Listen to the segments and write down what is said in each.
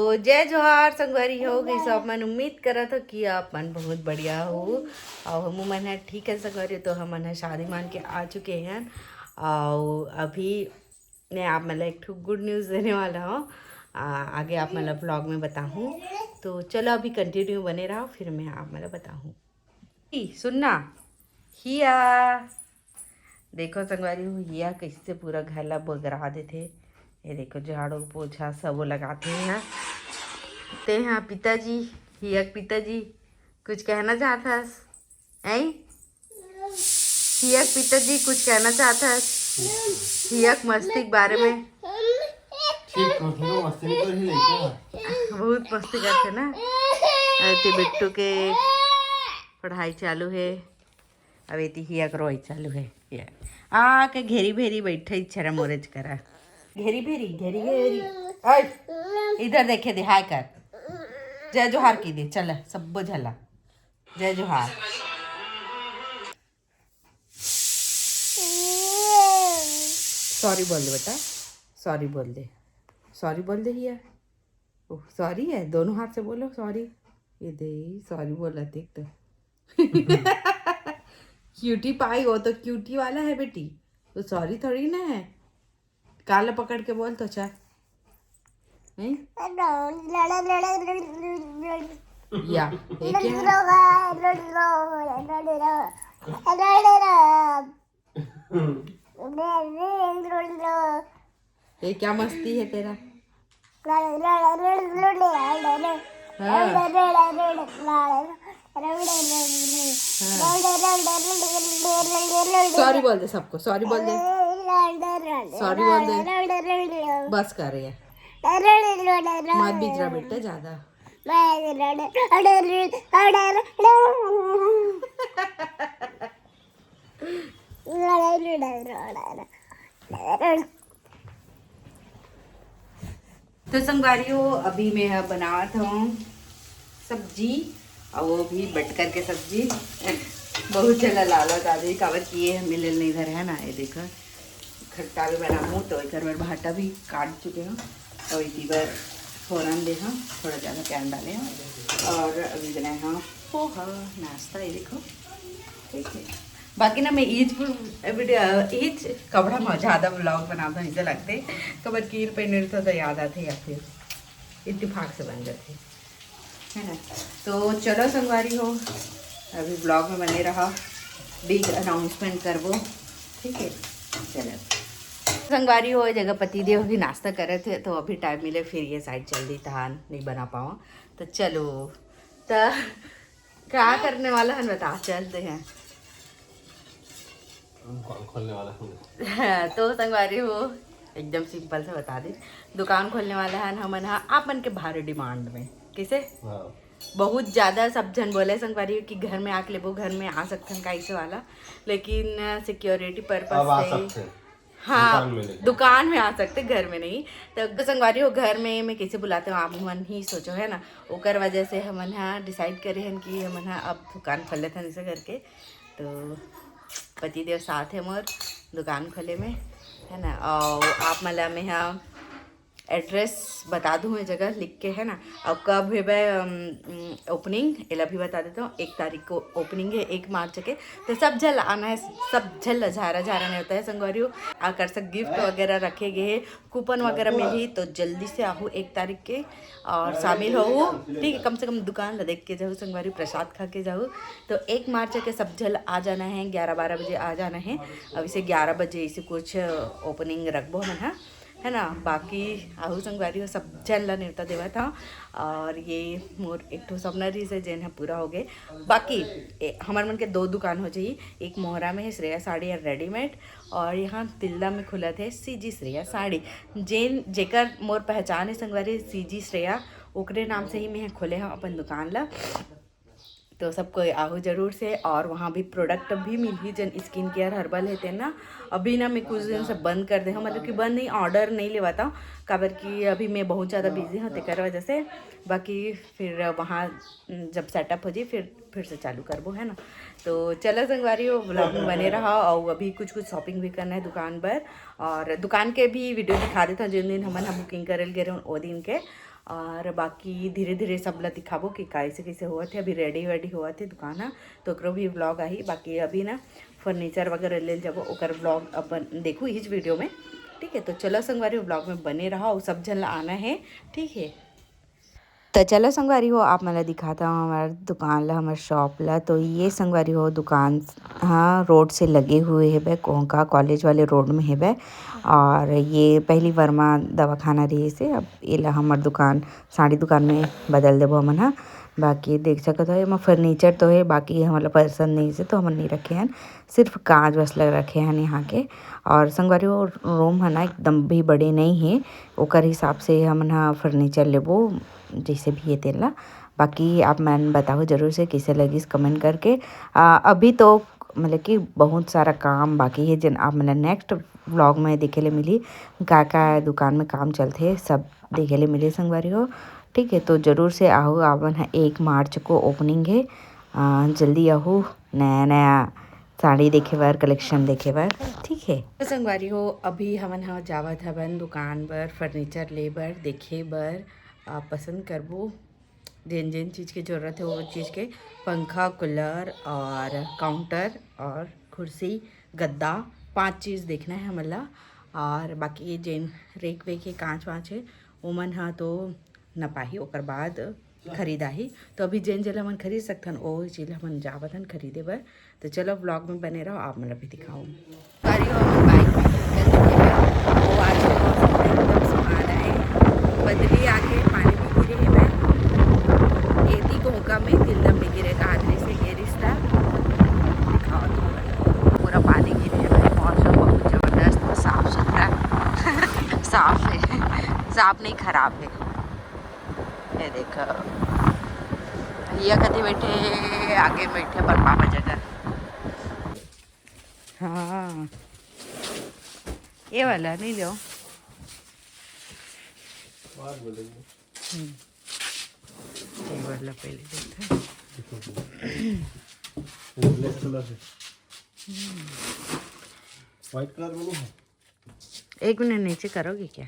तो जय जोहार संगवारी हो गई सब मन उम्मीद करा था कि आप मन बहुत बढ़िया हो और हम मन है ठीक है संगवारी। तो हम मन है शादी मान के आ चुके हैं और अभी मैं आप मतलब एक ठो गुड न्यूज़ देने वाला हूँ। आगे आप मतलब ब्लॉग में बताऊँ। तो चलो अभी कंटिन्यू बने रहो फिर मैं आप मतलब बताऊँ। सुनना हिया देखो संगवारी हो हिया कैसे पूरा घर ला बगरा देते। ये देखो झाड़ू पोछा सब वो लगाते हैं। ते हैं पिताजी हिया पिताजी कुछ कहना चाहता है ऐ हिया पिताजी कुछ कहना चाहता है हिया मस्ती के बारे में। बहुत मस्ती करते ना। ते बिट्टू के पढ़ाई चालू है अब इतनी हिया रोई चालू है। के घेरी भेरी बैठे इच्छा मोरेज करा घेरी भेरी घेरी घेरी इधर देखे दे हाय कर जय जोहार की दे चल सब झला जय जोहार। सॉरी बोल दे बेटा सॉरी बोल दे हिया। ओह सॉरी है दोनों हाथ से बोलो सॉरी। ये दे सॉरी बोला देख तो क्यूटी पाई हो तो क्यूटी वाला है बेटी तो सॉरी थोड़ी ना है। काला पकड़ के बोल तो चार या ये क्या मस्ती है तेरा। सॉरी बोल दे सबको सॉरी बोल दे बस कर रही है मत बिजरा बेटा ज्यादा। तो संगवारियों अभी मैं बनात हूँ सब्जी और वो भी बटकर के सब्जी बहुत जला लाला दादी कावत किए मिले नहीं इधर है ना। ये देखो खट्टा भी बनाऊँ तो इधर बार भाटा भी काट चुके हैं और इसी बार फ़ौरन दे हाँ थोड़ा ज़्यादा प्यान डाले हैं और अभी बनाए हाँ पोहा नाश्ता। ये देखो ठीक है। बाकी ना मैं ईद ईद कपड़ा में ज़्यादा ब्लॉग बनाता ऐसे लगते कबर कीर पे तो याद आते या फिर इत्तेफाक से बन जाते है ना। तो चलो संगवारी हो अभी ब्लॉग में बने रहा बिग अनाउंसमेंट करवो ठीक है। चलो संगवारी हो जगह पति देव भी नाश्ता करे थे तो अभी टाइम मिले फिर ये साइड चल दी धान नहीं बना पाओ। तो चलो तो क्या करने वाला है बता चलते हैं। खोलने वाला तो संगवारी हो एकदम सिंपल से बता दी दुकान खोलने वाला है हमन आप मन के भारी डिमांड में कैसे बहुत ज़्यादा सब जन बोले संगवारी कि घर में आके लेबो घर में आ सकते हैं कैसे वाला लेकिन सिक्योरिटी पर्पज से हाँ दुकान में आ सकते घर में नहीं। तो संगवारी हो घर में मैं कैसे बुलाते हूँ आप मन ही सोचो है ना ओकर वजह से हमन हाँ डिसाइड करे हैं कि हमन हाँ अब दुकान खोल लेते हैं ऐसे करके। तो पति देव साथ है मोर दुकान खोले में है ना और आप मतलब मैं हाँ एड्रेस बता दूँ मैं जगह लिख के है ना। अब कब है ओपनिंग एला भी बता देता हूँ 1 तारीख को ओपनिंग है 1 मार्च के। तो सब जल आना है सब जल झारा नहीं होता है संगवारी आकर्षक गिफ्ट वगैरह रखे गए हैं कूपन वगैरह मिली तो जल्दी से आहू 1 तारीख के और शामिल हो ठीक है। कम से कम दुकान देख के जाओ संगवारी प्रसाद खा के जाओ। तो 1 मार्च के सब जल आ जाना है 11-12 बजे आ जाना है। अब इसे 11 बजे इसे कुछ ओपनिंग रखबो है ना। बाकी आहू संगवारी सब जन ला न्योता देवा था और ये मोर एक ठो सपना रही से जैन है पूरा हो गए। बाकी हमारे मन के 2 दुकान हो जाइए एक मोहरा में है श्रेया साड़ी और रेडीमेड और यहाँ तिल्दा में खुला थे सीजी श्रेया साड़ी जैन जेकर मोर पहचान है संगवारी सीजी श्रेया ओकरे नाम से ही मैं खोले हैं अपन दुकान ला। तो सबको आहू जरूर से और वहाँ भी प्रोडक्ट भी मिली जन स्किन केयर हर्बल है ना। अभी ना मैं कुछ दिन से बंद कर दे हूँ मतलब कि बंद नहीं ऑर्डर नहीं लेवाता हूँ काबर कि अभी मैं बहुत ज़्यादा बिजी हूँ तेकर वजह से। बाकी फिर वहाँ जब सेटअप हो जाए फिर से चालू करबो है ना। तो चलो संगवारी हो ब्लॉग में बने रहा और अभी कुछ शॉपिंग भी करना है दुकान पर और दुकान के भी वीडियो दिखा देता हूँ जिन दिन हमन बुकिंग करे गए वो दिन के और बाकी धीरे धीरे सब ला दिखाबो कि कैसे कैसे हुआ थे। अभी रेडी वेडी हुआ थे दुकान हा, तो ओकरो भी व्लॉग आई। बाकी अभी ना फर्नीचर वगैरह ले जाबो, ओकर व्लॉग अपन देखू इस वीडियो में। ठीक है, तो चलो संगवारी व्लॉग में बने रहो, सब जन आना है। ठीक है, तो चलो संगवारी हो आप मला दिखाता हूँ हमारे दुकान ला, हमारे शॉप ला। तो ये संगवारी हो दुकान हाँ रोड से लगे हुए है बे, कोंका कॉलेज वाले रोड में है बे। और ये पहली वर्मा दवाखाना रही से, अब ये ला हमार दुकान साड़ी दुकान में बदल देबो हमन हा। बाकी देख सकते हो एमा फर्नीचर तो है, बाकी हमारा पसंद नहीं से तो हमन नहीं रखे हैं, सिर्फ कांच बस लग रखे हैं यहाँ के। और संगवारी वो रूम है ना एकदम भी बड़े नहीं है, ओकर हिसाब से हमन हा फर्नीचर लेबो जैसे भी ये तेला। बाकी आप मैंने बताओ जरूर से कैसे लगी कमेंट करके। अभी तो मतलब कि बहुत सारा काम बाकी है जिन आप मतलब नेक्स्ट व्लॉग में देखे ले मिली का दुकान में काम चलते सब देखे ले मिले संगवारी हो। ठीक है, तो ज़रूर से आओ, आपन 1 मार्च को ओपनिंग है, जल्दी आओ नया नया साड़ी देखे बार कलेक्शन देखे बार। ठीक है, तो संगवारी हो अभी हमन हाँ जावत हवन दुकान पर फर्नीचर ले बर देखे बर। आप पसंद करबो जिन जिन चीज़ की ज़रूरत है वो चीज़ के, पंखा कूलर और काउंटर और कुर्सी गद्दा 5 चीज़ देखना है हमला। और बाकी जिन रेक वेक के कांच वाँच है ओमन हाँ तो न पाही ओकर बाद खरीदा ही। तो अभी जिन जिला मन खरीद सकथन वो चीज़ हमन जावतन खरीदे बर। तो चलो ब्लॉग में बने रहो, आप मतलब भी दिखाऊँ सारी बाइक वो आज एकदम सुहाना है, बदली आके पानी भी गिरे है। मैं एती कोंका में दिलदम नहीं गिरे कादरी से ये रिश्ता दिखाओ तो पूरा पानी गिरे है। मौसम बहुत ज़बरदस्त साफ सुथरा साफ है, साफ नहीं खराब है। ये देखो भैया कभी बैठे आगे बैठे पर पापा जगह। हाँ ये वाला नहीं लो ये वाला पहले देखा व्हाइट कलर में नहीं है। 1 मिनट नीचे करोगे क्या?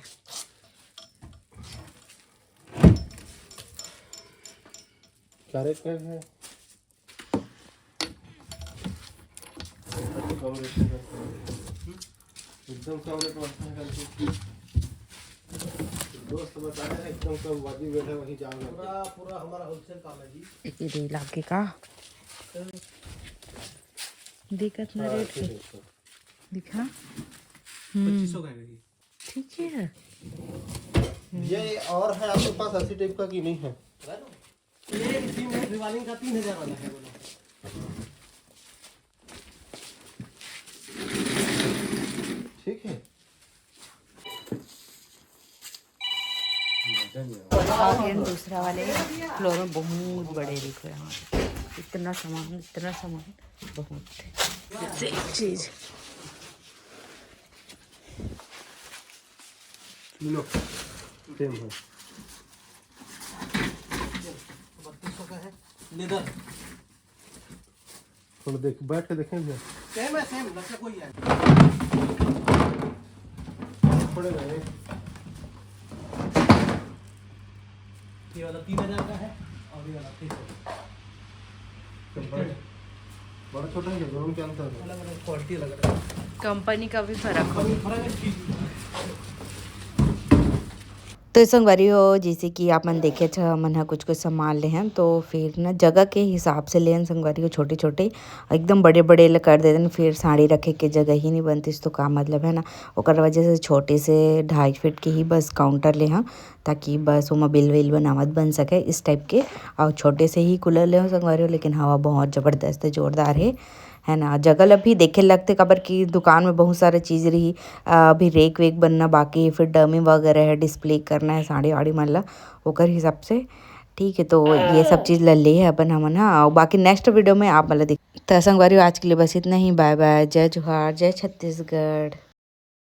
क्या रेट का है? एकदम कम रेट में दोस्त बता रहे हैं एकदम कम वाजिब रेट है, वही जाओगे। पूरा हमारा होलसेल काम है जी। ये 2 लाख के का दिक्कत ना रेट के दिखा 2500 का है। ठीक है, ये और है आपके पास 80 टाइप का कि नहीं है? ये इसी में रिवालिंग का 3000 वाला है बोला। ठीक है, और ये दूसरा वाले फ्लोर में बहुत बड़े दिख रहे हैं, इतना सामान बहुत सेम चीज। लो सेम है 3200 का है लेदर। थोड़ा देख बैठ के देखेंगे सेम है, सेम लग कोई है थोड़े गए। ये वाला 3000 का है और ये वाला 300। बड़ा छोटा है दोनों के अंतर अलग अलग क्वालिटी लग रहा है, कंपनी का भी फर्क हो। तो संगवारी हो जैसे कि आप मन देखे मन कुछ सामान ले हैं तो फिर ना जगह के हिसाब से ले संगवारी हो, छोटे छोटे एकदम बड़े बड़े कर देते फिर साड़ी रखे के जगह ही नहीं बनती, तो का मतलब है ना। और वजह से छोटे से 2.5 फीट के ही बस काउंटर ले हाँ, ताकि बस वो बिल विल बनावत बन सके इस टाइप के। और छोटे से ही कूलर ले संगवारी हो, लेकिन हवा बहुत ज़बरदस्त है, जोरदार है ना। जगह अभी देखे लगते कबर की दुकान में बहुत सारी चीज़ रही, अभी रेक वेक बनना बाकी, फिर डमी वगैरह है, डिस्प्ले करना है साड़ी वाड़ी मन ला ओकर हिसाब से। ठीक है, तो ये सब चीज़ ले ली है अपन हमन हाँ। और बाकी नेक्स्ट वीडियो में आप मतलब देख। तो संगवारी आज के लिए बस इतना ही, बाय बाय, जय जोहार, जय छत्तीसगढ़।